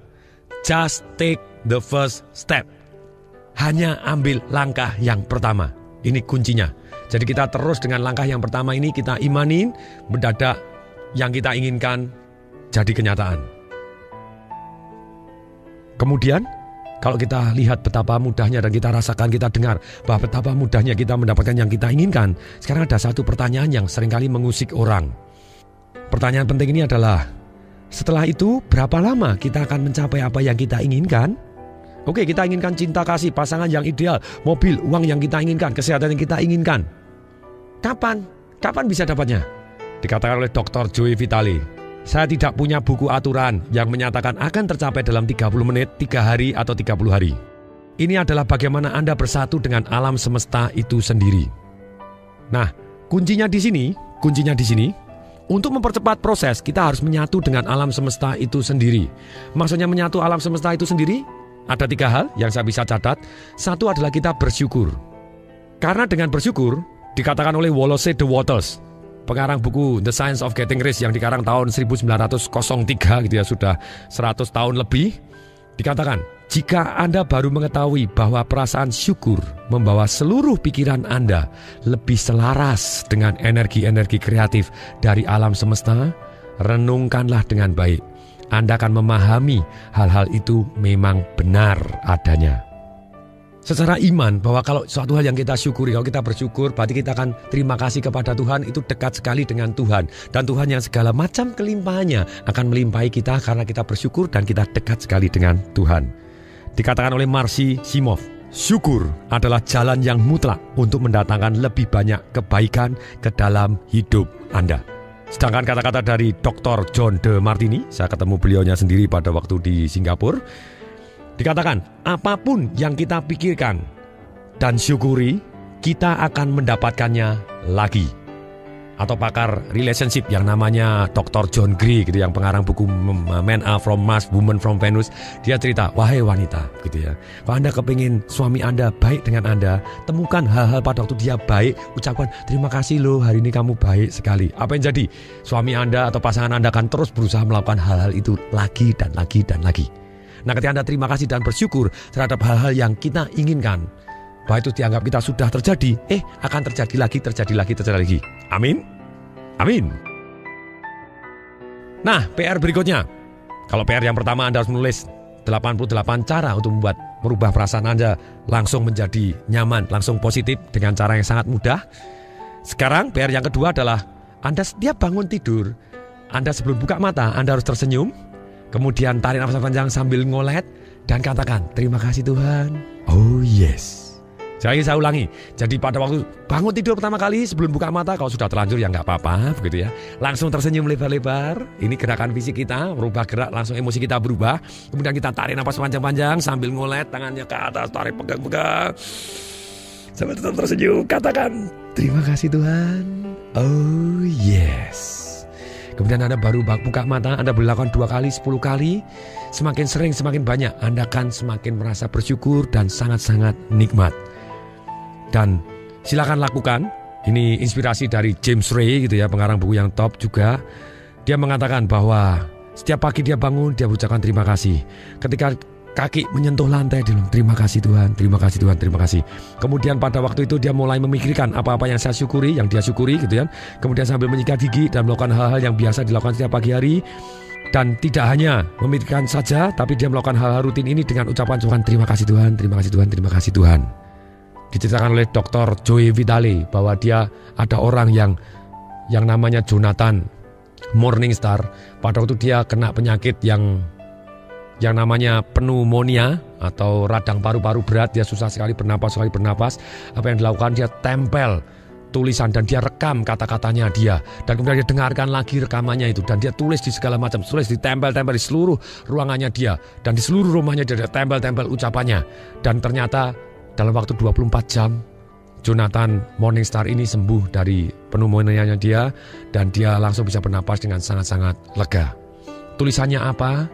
Just take the first step. Hanya ambil langkah yang pertama. Ini kuncinya. Jadi kita terus dengan langkah yang pertama ini, kita imanin, mendadak yang kita inginkan jadi kenyataan. Kemudian kalau kita lihat betapa mudahnya dan kita rasakan, kita dengar bahwa betapa mudahnya kita mendapatkan yang kita inginkan, sekarang ada satu pertanyaan yang seringkali mengusik orang. Pertanyaan penting ini adalah, setelah itu berapa lama kita akan mencapai apa yang kita inginkan? Oke, kita inginkan cinta kasih, pasangan yang ideal, mobil, uang yang kita inginkan, kesehatan yang kita inginkan. Kapan? Kapan bisa dapatnya? Dikatakan oleh Dr. Joe Vitale, saya tidak punya buku aturan yang menyatakan akan tercapai dalam 30 menit, 3 hari, atau 30 hari. Ini adalah bagaimana Anda bersatu dengan alam semesta itu sendiri. Nah, kuncinya di sini, untuk mempercepat proses, kita harus menyatu dengan alam semesta itu sendiri. Maksudnya menyatu alam semesta itu sendiri, ada 3 hal yang saya bisa catat. Satu adalah kita bersyukur. Karena dengan bersyukur, dikatakan oleh Wallace de Waters, pengarang buku The Science of Getting Rich yang dikarang tahun 1903 gitu ya, sudah 100 tahun lebih, dikatakan, jika Anda baru mengetahui bahwa perasaan syukur membawa seluruh pikiran Anda lebih selaras dengan energi-energi kreatif dari alam semesta, renungkanlah dengan baik. Anda akan memahami hal-hal itu memang benar adanya. secara iman bahwa kalau suatu hal yang kita syukuri, kalau kita bersyukur, berarti kita akan terima kasih kepada Tuhan, itu dekat sekali dengan Tuhan. Dan Tuhan yang segala macam kelimpahannya akan melimpahi kita karena kita bersyukur dan kita dekat sekali dengan Tuhan. Dikatakan oleh Marcy Simov, syukur adalah jalan yang mutlak untuk mendatangkan lebih banyak kebaikan ke dalam hidup Anda. Sedangkan kata-kata dari Dr. John DeMartini, saya ketemu beliaunya sendiri pada waktu di Singapura, dikatakan, apapun yang kita pikirkan dan syukuri, kita akan mendapatkannya lagi. Atau pakar relationship yang namanya Dr. John Gray gitu, yang pengarang buku Men Are From Mars, Women From Venus, dia cerita, wahai wanita gitu ya, kalau Anda kepingin suami Anda baik dengan Anda, temukan hal-hal pada waktu dia baik, ucapkan terima kasih loh, hari ini kamu baik sekali. Apa yang jadi? Suami Anda atau pasangan Anda akan terus berusaha melakukan hal-hal itu lagi dan lagi dan lagi. Nah, ketika Anda terima kasih dan bersyukur terhadap hal-hal yang kita inginkan, bahwa itu dianggap kita sudah terjadi, akan terjadi lagi. Amin. Amin. Nah, PR berikutnya. Kalau PR yang pertama, Anda harus menulis 88 cara untuk merubah perasaan Anda langsung menjadi nyaman, langsung positif dengan cara yang sangat mudah. Sekarang PR yang kedua adalah Anda setiap bangun tidur, Anda sebelum buka mata, Anda harus tersenyum, kemudian tarik nafas panjang sambil ngolet dan katakan, terima kasih Tuhan. Oh yes. Saya ulangi, jadi pada waktu bangun tidur pertama kali sebelum buka mata, kalau sudah terlanjur ya nggak apa-apa begitu ya. Langsung tersenyum lebar-lebar, ini gerakan fisik kita, merubah gerak, langsung emosi kita berubah. Kemudian kita tarik nafas panjang-panjang sambil ngolet, tangannya ke atas, tarik pegang-pegang. Sambil tetap tersenyum, katakan, terima kasih Tuhan. Oh yes. Kemudian Anda baru buka mata, Anda berlakukan 2 kali, 10 kali. Semakin sering, semakin banyak, Anda akan semakin merasa bersyukur dan sangat-sangat nikmat. Dan silakan lakukan. Ini inspirasi dari James Ray gitu ya, pengarang buku yang top juga. Dia mengatakan bahwa setiap pagi dia bangun, dia ucapkan terima kasih. Ketika kaki menyentuh lantai, dia bilang terima kasih Tuhan, terima kasih Tuhan, terima kasih. Kemudian pada waktu itu dia mulai memikirkan apa-apa yang saya syukuri, yang dia syukuri gitu ya. Kemudian sambil menyikat gigi dan melakukan hal-hal yang biasa dilakukan setiap pagi hari. Dan tidak hanya memikirkan saja, tapi dia melakukan hal-hal rutin ini dengan ucapan terima kasih Tuhan, terima kasih Tuhan, terima kasih Tuhan. Diceritakan oleh Dr. Joy Vitale bahwa dia ada orang yang namanya Jonathan Morningstar. Pada waktu dia kena penyakit yang namanya pneumonia atau radang paru-paru berat, dia susah sekali bernapas. Apa yang dilakukan, dia tempel tulisan dan dia rekam kata-katanya dia, dan kemudian dia dengarkan lagi rekamannya itu, dan dia tulis di segala macam, tulis ditempel-tempel di seluruh ruangannya dia, dan di seluruh rumahnya dia tempel-tempel ucapannya. Dan ternyata dalam waktu 24 jam Jonathan Morningstar ini sembuh dari pneumonia dia, dan dia langsung bisa bernapas dengan sangat-sangat lega. Tulisannya apa?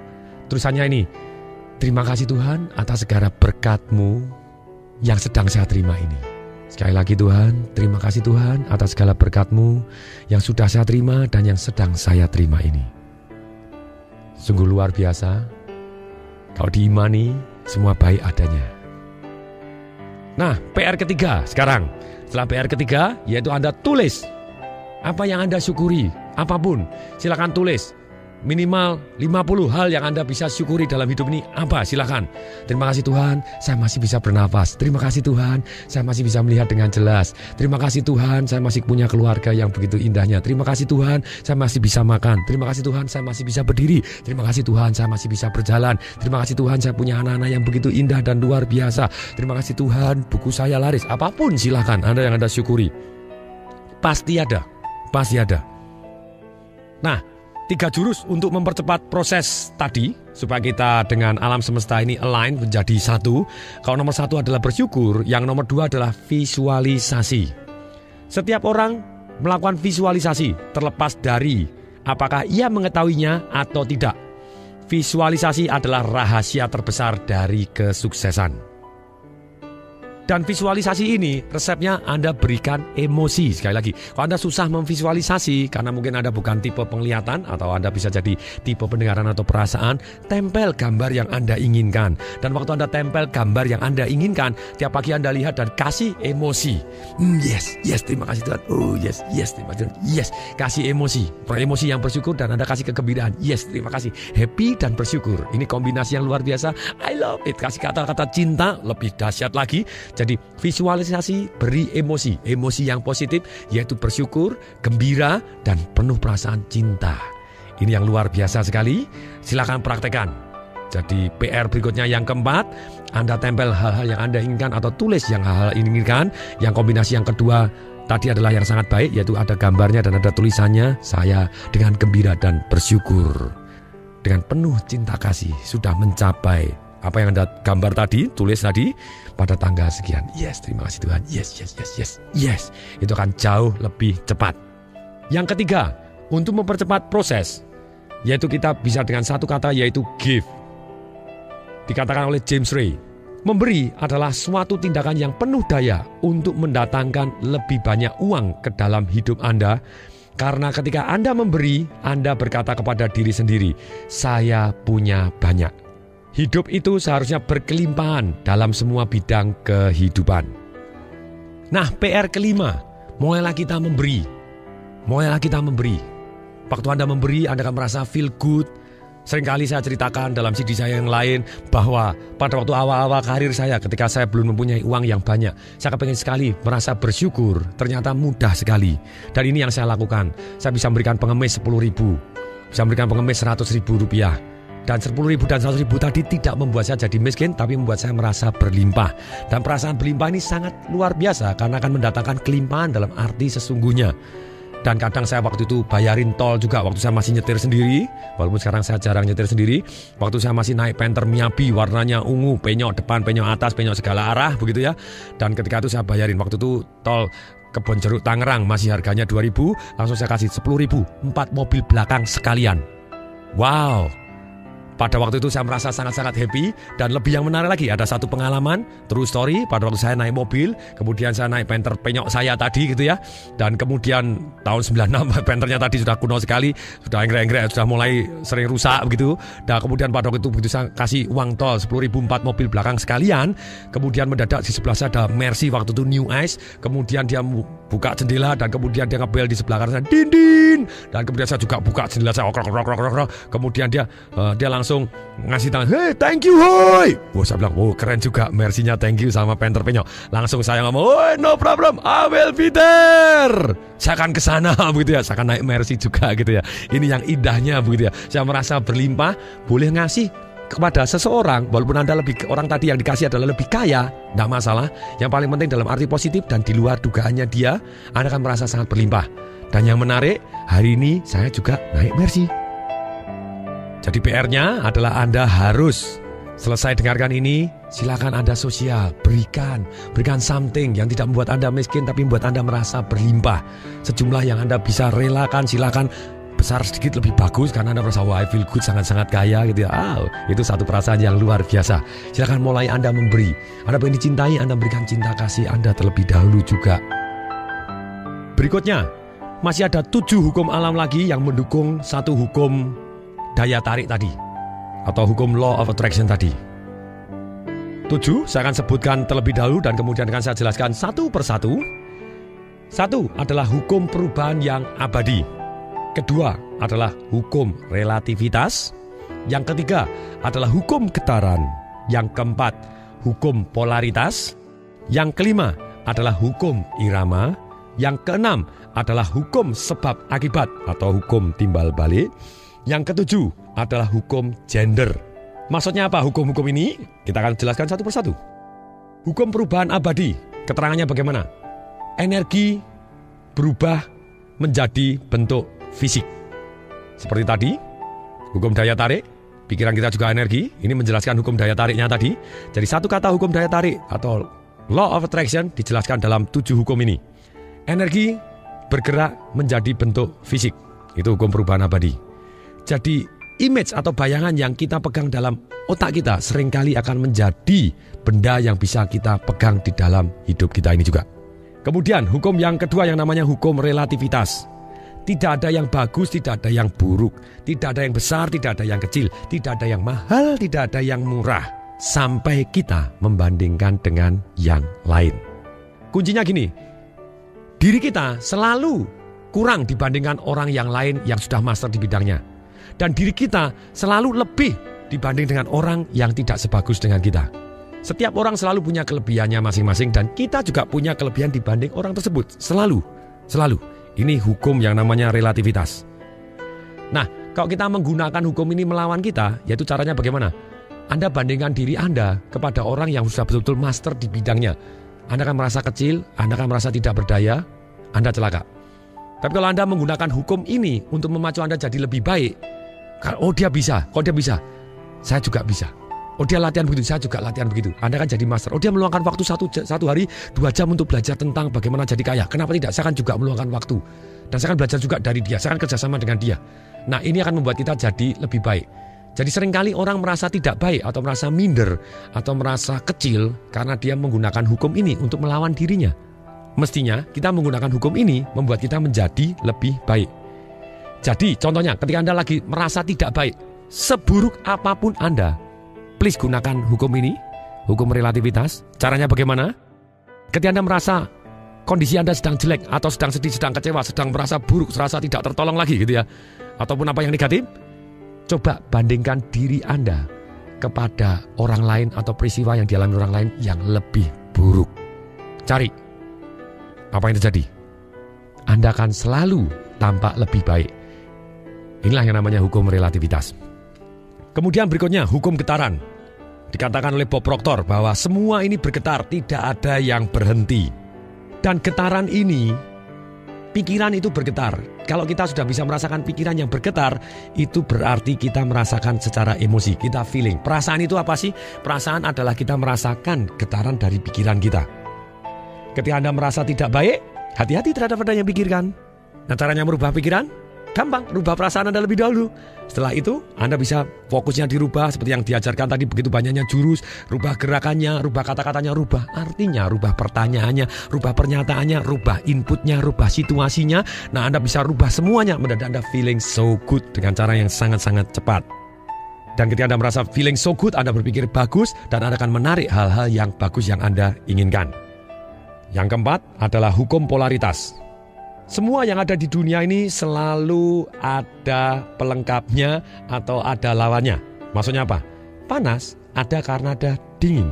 Tulisannya ini, terima kasih Tuhan atas segala berkat-Mu yang sedang saya terima ini. Sekali lagi Tuhan, terima kasih Tuhan atas segala berkat-Mu yang sudah saya terima dan yang sedang saya terima ini. Sungguh luar biasa. Kalau diimani, semua baik adanya. Nah, PR ketiga sekarang. Setelah PR ketiga, yaitu Anda tulis apa yang Anda syukuri, apapun. Silakan tulis. Minimal 50 hal yang Anda bisa syukuri dalam hidup ini apa? Silakan. Terima kasih Tuhan, saya masih bisa bernafas. Terima kasih Tuhan, saya masih bisa melihat dengan jelas. Terima kasih Tuhan, saya masih punya keluarga yang begitu indahnya. Terima kasih Tuhan, saya masih bisa makan. Terima kasih Tuhan, saya masih bisa berdiri. Terima kasih Tuhan, saya masih bisa berjalan. Terima kasih Tuhan, saya punya anak-anak yang begitu indah dan luar biasa. Terima kasih Tuhan, buku saya laris. Apapun silakan Anda yang Anda syukuri. Pasti ada. Nah, 3 jurus untuk mempercepat proses tadi supaya kita dengan alam semesta ini align menjadi satu. Kalau nomor 1 adalah bersyukur, yang nomor 2 adalah visualisasi. Setiap orang melakukan visualisasi terlepas dari apakah ia mengetahuinya atau tidak. Visualisasi adalah rahasia terbesar dari kesuksesan. Dan visualisasi ini resepnya Anda berikan emosi. Sekali lagi, kalau Anda susah memvisualisasi karena mungkin Anda bukan tipe penglihatan atau Anda bisa jadi tipe pendengaran atau perasaan, tempel gambar yang Anda inginkan. Dan waktu Anda tempel gambar yang Anda inginkan, tiap pagi Anda lihat dan kasih emosi. Yes, terima kasih Tuhan. Oh yes, terima kasih Tuhan. Yes, kasih emosi. Emosi yang bersyukur dan Anda kasih kegembiraan. Yes, terima kasih. Happy dan bersyukur. Ini kombinasi yang luar biasa. I love it. Kasih kata-kata cinta, lebih dahsyat lagi. Jadi visualisasi, beri emosi yang positif, yaitu bersyukur, gembira, dan penuh perasaan cinta. Ini yang luar biasa sekali. Silakan praktekkan. Jadi PR berikutnya yang keempat, Anda tempel hal-hal yang Anda inginkan atau tulis yang hal-hal inginkan. Yang kombinasi yang kedua tadi adalah yang sangat baik, yaitu ada gambarnya dan ada tulisannya. Saya dengan gembira dan bersyukur, dengan penuh cinta kasih sudah mencapai apa yang Anda gambar tadi, tulis tadi, pada tanggal sekian. Yes, terima kasih Tuhan. Yes. Itu akan jauh lebih cepat. Yang ketiga, untuk mempercepat proses, yaitu kita bisa dengan satu kata, yaitu give. Dikatakan oleh James Ray, memberi adalah suatu tindakan yang penuh daya untuk mendatangkan lebih banyak uang ke dalam hidup Anda. Karena ketika Anda memberi, Anda berkata kepada diri sendiri, saya punya banyak. Hidup itu seharusnya berkelimpahan dalam semua bidang kehidupan. Nah, PR kelima, mulailah kita memberi. Waktu Anda memberi, Anda akan merasa feel good. Seringkali saya ceritakan dalam CD saya yang lain bahwa pada waktu awal-awal karir saya, ketika saya belum mempunyai uang yang banyak, saya kepengen sekali merasa bersyukur. Ternyata mudah sekali. Dan ini yang saya lakukan. Saya bisa memberikan pengemis 10.000, bisa memberikan pengemis 100.000 rupiah. Dan 10.000 dan 100.000 tadi tidak membuat saya jadi miskin, tapi membuat saya merasa berlimpah. Dan perasaan berlimpah ini sangat luar biasa karena akan mendatangkan kelimpahan dalam arti sesungguhnya. Dan kadang saya waktu itu bayarin tol juga waktu saya masih nyetir sendiri. Walaupun sekarang saya jarang nyetir sendiri. Waktu saya masih naik Panther Miyabi, warnanya ungu, penyok depan, penyok atas, penyok segala arah begitu ya. Dan ketika itu saya bayarin, waktu itu tol Kebon Jeruk Tangerang masih harganya 2.000, langsung saya kasih 10.000, 4 mobil belakang sekalian. Wow. Pada waktu itu saya merasa sangat-sangat happy. Dan lebih yang menarik lagi, ada satu pengalaman true story. Pada waktu saya naik mobil, kemudian saya naik Panther penyok saya tadi gitu ya. Dan kemudian tahun 96 Panthernya tadi sudah kuno sekali, sudah enggrek-enggrek, sudah mulai sering rusak begitu. Dan kemudian pada waktu itu begitu saya kasih uang tol 10.000, 4 mobil belakang sekalian. Kemudian mendadak di sebelah saya ada Mercy, waktu itu New Ice. Kemudian dia buka jendela dan kemudian dia ngebel di sebelah kanan saya, din. Dan kemudian saya juga buka jendela saya, kemudian dia langsung ngasih tangan, hey thank you hoy. Saya bilang, keren juga Mercy-nya, thank you sama Panther penyok. Langsung saya ngomong, no problem, I will be there. Saya akan kesana begitu ya, saya akan naik Mercy juga gitu ya. Ini yang indahnya begitu ya. Saya merasa berlimpah, boleh ngasih kepada seseorang, walaupun Anda orang tadi yang dikasih adalah lebih kaya, tidak masalah. Yang paling penting dalam arti positif dan di luar dugaannya dia, Anda akan merasa sangat berlimpah. Dan yang menarik, hari ini saya juga naik Mercy. Jadi PR-nya adalah Anda harus selesai dengarkan ini, silakan Anda sosial, berikan something yang tidak membuat Anda miskin tapi membuat Anda merasa berlimpah. Sejumlah yang Anda bisa relakan, silakan. Besar sedikit lebih bagus karena Anda merasa I feel good, sangat-sangat kaya gitu ya. Itu satu perasaan yang luar biasa. Silakan mulai Anda memberi. Anda ingin dicintai, Anda berikan cinta kasih Anda terlebih dahulu juga. Berikutnya, masih ada 7 hukum alam lagi yang mendukung satu hukum daya tarik tadi, atau hukum law of attraction tadi. 7 saya akan sebutkan terlebih dahulu dan kemudian akan saya jelaskan satu persatu. 1 adalah hukum perubahan yang abadi. Kedua adalah hukum relativitas. Yang ketiga adalah hukum getaran. Yang keempat, hukum polaritas. Yang kelima adalah hukum irama. Yang keenam adalah hukum sebab akibat atau hukum timbal balik. Yang ketujuh adalah hukum gender. Maksudnya apa hukum-hukum ini? Kita akan jelaskan satu persatu. Hukum perubahan abadi, keterangannya bagaimana? Energi berubah menjadi bentuk fisik. Seperti tadi, hukum daya tarik, pikiran kita juga energi. Ini menjelaskan hukum daya tariknya tadi. Jadi satu kata hukum daya tarik atau law of attraction dijelaskan dalam 7 hukum ini. Energi bergerak menjadi bentuk fisik. Itu hukum perubahan abadi. Jadi image atau bayangan yang kita pegang dalam otak kita seringkali akan menjadi benda yang bisa kita pegang di dalam hidup kita ini juga. Kemudian hukum yang kedua yang namanya hukum relativitas. Tidak ada yang bagus, tidak ada yang buruk. Tidak ada yang besar, tidak ada yang kecil. Tidak ada yang mahal, tidak ada yang murah. Sampai kita membandingkan dengan yang lain. Kuncinya gini, diri kita selalu kurang dibandingkan orang yang lain yang sudah master di bidangnya. Dan diri kita selalu lebih dibanding dengan orang yang tidak sebagus dengan kita. Setiap orang selalu punya kelebihannya masing-masing dan kita juga punya kelebihan dibanding orang tersebut. Selalu. Ini hukum yang namanya relativitas. Nah, kalau kita menggunakan hukum ini melawan kita, yaitu caranya bagaimana? Anda bandingkan diri Anda kepada orang yang sudah betul-betul master di bidangnya. Anda akan merasa kecil, Anda akan merasa tidak berdaya, Anda celaka. Tapi kalau Anda menggunakan hukum ini untuk memacu Anda jadi lebih baik, oh dia bisa, kok dia bisa, saya juga bisa. Oh dia latihan begitu, saya juga latihan begitu. Anda kan jadi master. Oh dia meluangkan waktu satu hari 2 jam untuk belajar tentang bagaimana jadi kaya. Kenapa tidak? Saya kan juga meluangkan waktu. Dan saya akan belajar juga dari dia. Saya akan kerjasama dengan dia. Nah ini akan membuat kita jadi lebih baik. Jadi seringkali orang merasa tidak baik atau merasa minder atau merasa kecil karena dia menggunakan hukum ini untuk melawan dirinya. Mestinya kita menggunakan hukum ini membuat kita menjadi lebih baik. Jadi contohnya ketika Anda lagi merasa tidak baik, seburuk apapun Anda, please gunakan hukum ini, hukum relativitas. Caranya bagaimana? Ketika Anda merasa kondisi Anda sedang jelek atau sedang sedih, sedang kecewa, sedang merasa buruk, merasa tidak tertolong lagi gitu ya, ataupun apa yang negatif, coba bandingkan diri Anda kepada orang lain atau peristiwa yang dialami orang lain yang lebih buruk. Cari apa yang terjadi. Anda akan selalu tampak lebih baik. Inilah yang namanya hukum relativitas. Kemudian berikutnya hukum getaran. Dikatakan oleh Bob Proctor bahwa semua ini bergetar, tidak ada yang berhenti. Dan getaran ini, pikiran itu bergetar. Kalau kita sudah bisa merasakan pikiran yang bergetar, itu berarti kita merasakan secara emosi, kita feeling. Perasaan itu apa sih? Perasaan adalah kita merasakan getaran dari pikiran kita. Ketika Anda merasa tidak baik, hati-hati terhadap apa yang pikirkan. Nah caranya merubah pikiran? Gampang, rubah perasaan Anda lebih dahulu. Setelah itu, Anda bisa fokusnya dirubah seperti yang diajarkan tadi, begitu banyaknya jurus, rubah gerakannya, rubah kata-katanya, rubah artinya, rubah pertanyaannya, rubah pernyataannya, rubah inputnya, rubah situasinya. Nah, Anda bisa rubah semuanya, mendadak Anda feeling so good dengan cara yang sangat-sangat cepat. Dan ketika Anda merasa feeling so good, Anda berpikir bagus, dan Anda akan menarik hal-hal yang bagus yang Anda inginkan. Yang keempat adalah hukum polaritas. Semua yang ada di dunia ini selalu ada pelengkapnya atau ada lawannya. Maksudnya apa? Panas ada karena ada dingin.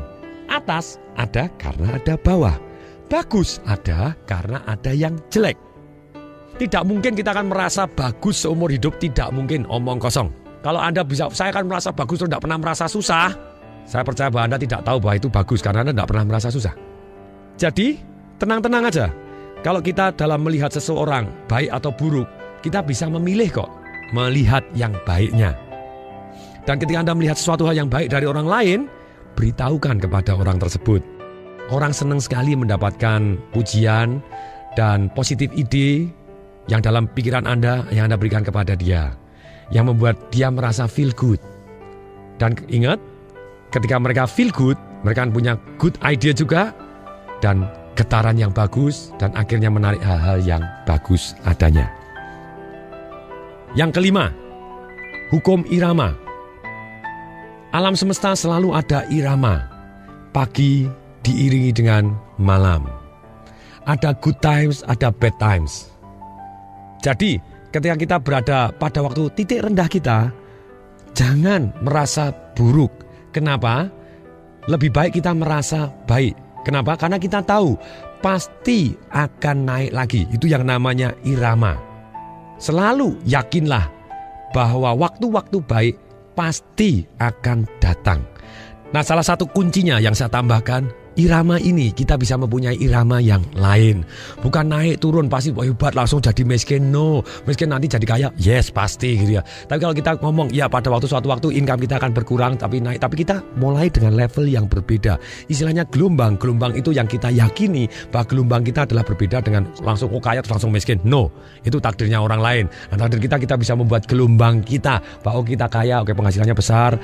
Atas ada karena ada bawah. Bagus ada karena ada yang jelek. Tidak mungkin kita akan merasa bagus seumur hidup, tidak mungkin, omong kosong. Kalau Anda bisa, saya akan merasa bagus terus tidak pernah merasa susah. Saya percaya bahwa Anda tidak tahu bahwa itu bagus karena Anda tidak pernah merasa susah. Jadi, tenang-tenang aja. Kalau kita dalam melihat seseorang baik atau buruk, kita bisa memilih kok, melihat yang baiknya. Dan ketika Anda melihat sesuatu hal yang baik dari orang lain, beritahukan kepada orang tersebut. Orang senang sekali mendapatkan pujian dan positif ide yang dalam pikiran Anda yang Anda berikan kepada dia, yang membuat dia merasa feel good. Dan ingat, ketika mereka feel good, mereka punya good idea juga dan getaran yang bagus dan akhirnya menarik hal-hal yang bagus adanya. Yang kelima, hukum irama. Alam semesta selalu ada irama. Pagi diiringi dengan malam. Ada good times, ada bad times. Jadi, ketika kita berada pada waktu titik rendah kita, jangan merasa buruk. Kenapa? Lebih baik kita merasa baik. Kenapa? Karena kita tahu pasti akan naik lagi. Itu yang namanya irama. Selalu yakinlah bahwa waktu-waktu baik pasti akan datang. Nah, salah satu kuncinya yang saya tambahkan, irama ini kita bisa mempunyai irama yang lain. Bukan naik turun pasti hebat langsung jadi miskin. No, miskin nanti jadi kaya. Yes, pasti gitu ya. Tapi kalau kita ngomong ya pada suatu waktu income kita akan berkurang tapi naik. Tapi kita mulai dengan level yang berbeda. Istilahnya gelombang itu yang kita yakini bahwa gelombang kita adalah berbeda dengan langsung kaya terus langsung miskin. No, itu takdirnya orang lain. Nah, takdir kita bisa membuat gelombang kita bahwa kita kaya, oke penghasilannya besar,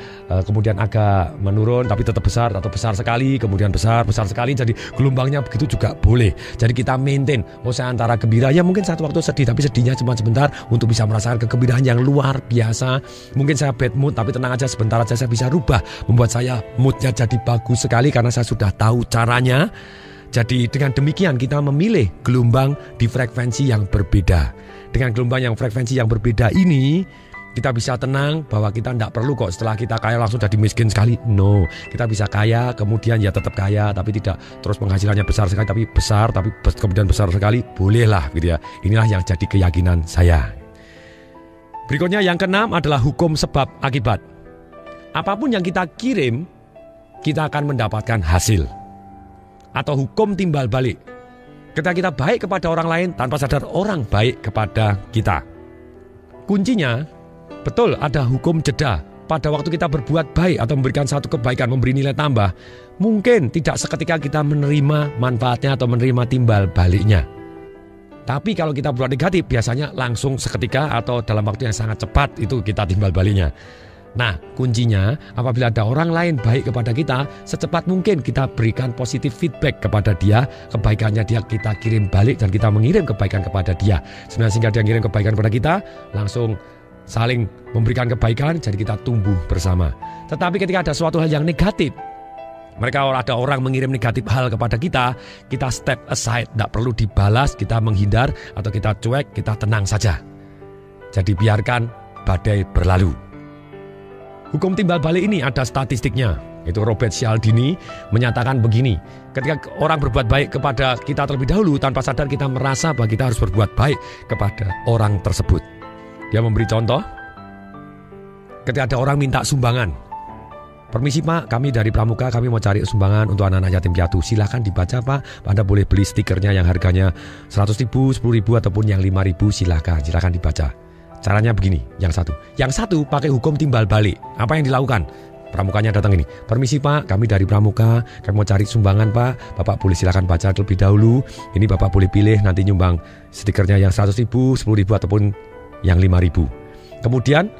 kemudian agak menurun tapi tetap besar atau besar sekali, kemudian besar sekali, jadi gelombangnya begitu juga boleh. Jadi kita maintain, saya antara gembira, ya mungkin satu waktu sedih, tapi sedihnya cuma sebentar untuk bisa merasakan kegembiraan yang luar biasa. Mungkin saya bad mood, tapi tenang aja, sebentar aja saya bisa rubah, membuat saya moodnya jadi bagus sekali karena saya sudah tahu caranya. Jadi dengan demikian kita memilih gelombang di frekuensi yang berbeda. Dengan gelombang yang frekuensi yang berbeda ini, kita bisa tenang bahwa kita tidak perlu kok setelah kita kaya langsung jadi miskin sekali. No, kita bisa kaya kemudian ya tetap kaya tapi tidak terus penghasilannya besar sekali tapi kemudian besar sekali. Bolehlah gitu ya. Inilah yang jadi keyakinan saya. Berikutnya yang keenam adalah hukum sebab akibat. Apapun yang kita kirim, kita akan mendapatkan hasil. Atau hukum timbal balik. Ketika kita baik kepada orang lain, tanpa sadar orang baik kepada kita. Kuncinya, betul ada hukum jeda. Pada waktu kita berbuat baik atau memberikan satu kebaikan, memberi nilai tambah, mungkin tidak seketika kita menerima manfaatnya atau menerima timbal baliknya. Tapi kalau kita berbuat negatif, biasanya langsung seketika atau dalam waktu yang sangat cepat itu kita timbal baliknya. Nah, kuncinya apabila ada orang lain baik kepada kita, secepat mungkin kita berikan positif feedback kepada dia, kebaikannya dia kita kirim balik dan kita mengirim kebaikan kepada dia. Sebenarnya sehingga dia mengirim kebaikan kepada kita, langsung saling memberikan kebaikan, jadi kita tumbuh bersama. Tetapi ketika ada suatu hal yang negatif, ada orang mengirim negatif hal kepada kita step aside, tidak perlu dibalas, kita menghindar atau kita cuek, kita tenang saja. Jadi biarkan badai berlalu. Hukum timbal balik ini ada statistiknya. Itu Robert Cialdini menyatakan begini. Ketika orang berbuat baik kepada kita terlebih dahulu, tanpa sadar kita merasa bahwa kita harus berbuat baik kepada orang tersebut. Dia memberi contoh. Ketika ada orang minta sumbangan. Permisi Pak, kami dari Pramuka, kami mau cari sumbangan untuk anak-anak yatim piatu. Silahkan dibaca Pak, Anda boleh beli stikernya yang harganya 100.000, 10.000 ataupun yang 5.000, silahkan dibaca. Caranya begini, yang satu pakai hukum timbal balik. Apa yang dilakukan? Pramukanya datang ini, permisi Pak, kami dari Pramuka, kami mau cari sumbangan Pak, Bapak boleh silakan baca terlebih dahulu. Ini Bapak boleh pilih nanti nyumbang stikernya yang 100.000, 10.000 ataupun yang 5.000. Kemudian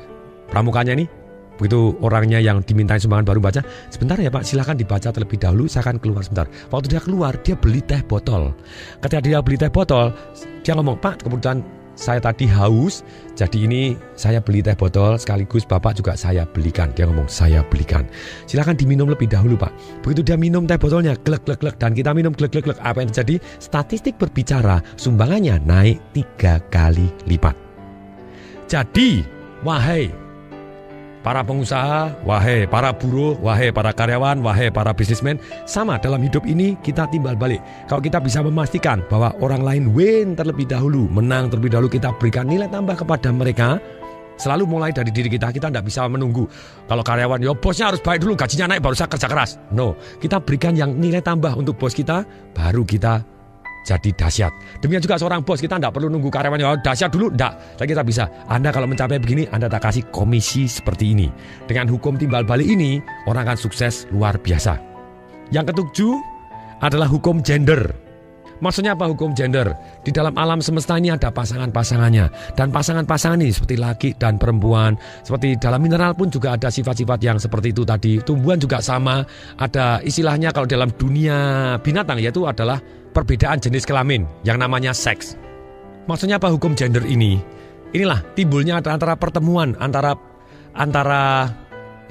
pramukanya ini, begitu orangnya yang dimintain sumbangan baru baca, sebentar ya Pak, silakan dibaca terlebih dahulu, saya akan keluar sebentar. Waktu dia keluar, dia beli teh botol. Ketika dia beli teh botol, dia ngomong, Pak, kemudian saya tadi haus, jadi ini saya beli teh botol sekaligus Bapak juga saya belikan. Dia ngomong, saya belikan. Silakan diminum lebih dahulu Pak. Begitu dia minum teh botolnya, glek dan kita minum glek. Apa yang terjadi? Statistik berbicara, sumbangannya naik 3 kali lipat. Jadi, wahai para pengusaha, wahai para buruh, wahai para karyawan, wahai para bisnismen, sama dalam hidup ini kita timbal balik. Kalau kita bisa memastikan bahwa orang lain win terlebih dahulu, menang terlebih dahulu, kita berikan nilai tambah kepada mereka. Selalu mulai dari diri kita tidak bisa menunggu. Kalau karyawan, bosnya harus baik dulu, gajinya naik baru saya kerja keras. No, kita berikan yang nilai tambah untuk bos kita, baru kita jadi dahsyat. Demikian juga seorang bos, kita tidak perlu nunggu karyawannya dahsyat dulu, tidak. Tapi kita bisa, Anda kalau mencapai begini, Anda tak kasih komisi seperti ini. Dengan hukum timbal balik ini, orang akan sukses luar biasa. Yang ketujuh adalah hukum gender. Maksudnya apa hukum gender? Di dalam alam semesta ini ada pasangan-pasangannya. Dan pasangan-pasangan ini seperti laki dan perempuan. Seperti dalam mineral pun juga ada sifat-sifat yang seperti itu tadi. Tumbuhan juga sama. Ada istilahnya kalau dalam dunia binatang, yaitu adalah perbedaan jenis kelamin yang namanya seks. Maksudnya apa hukum gender ini? Inilah timbulnya antara pertemuan antara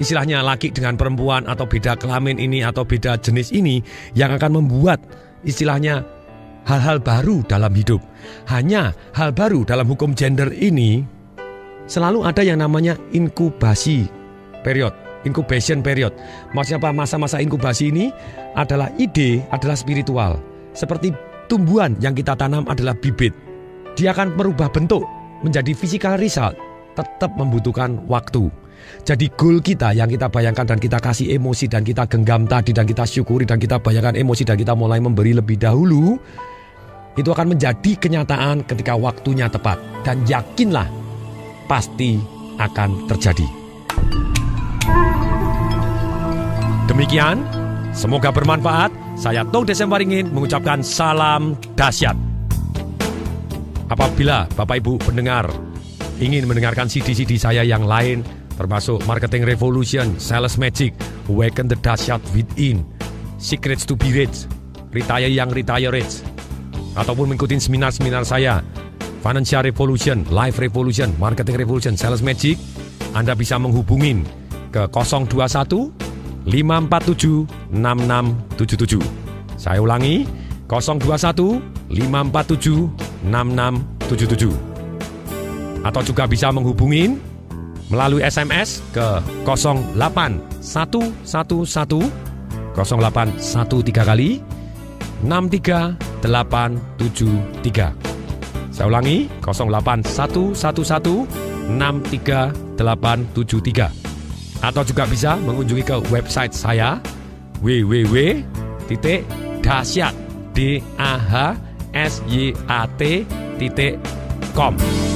istilahnya laki dengan perempuan atau beda kelamin ini atau beda jenis ini yang akan membuat istilahnya hal-hal baru dalam hidup. Hanya hal baru dalam hukum gender ini selalu ada yang namanya incubation period. Maksudnya apa? Masa-masa inkubasi ini adalah adalah spiritual. Seperti tumbuhan yang kita tanam adalah bibit. Dia akan merubah bentuk menjadi physical result, tetap membutuhkan waktu. Jadi goal kita yang kita bayangkan dan kita kasih emosi dan kita genggam tadi dan kita syukuri dan kita bayangkan emosi dan kita mulai memberi lebih dahulu, itu akan menjadi kenyataan ketika waktunya tepat. Dan yakinlah pasti akan terjadi. Demikian, semoga bermanfaat. Saya Tung Desem Waringin mengucapkan salam dahsyat. Apabila Bapak Ibu pendengar ingin mendengarkan CD-CD saya yang lain, termasuk Marketing Revolution, Sales Magic, Awaken the Dahsyat Within, Secrets to be Rich, Retire Young, Retire Rich, ataupun mengikuti seminar-seminar saya, Financial Revolution, Life Revolution, Marketing Revolution, Sales Magic, Anda bisa menghubungin ke 021 547 6677. Saya ulangi, 021 547 6677. Atau juga bisa menghubungin melalui SMS ke 08111 0813 kali 63873. Saya ulangi, 08111 63873. Atau juga bisa mengunjungi ke website saya www.dahsyat.com.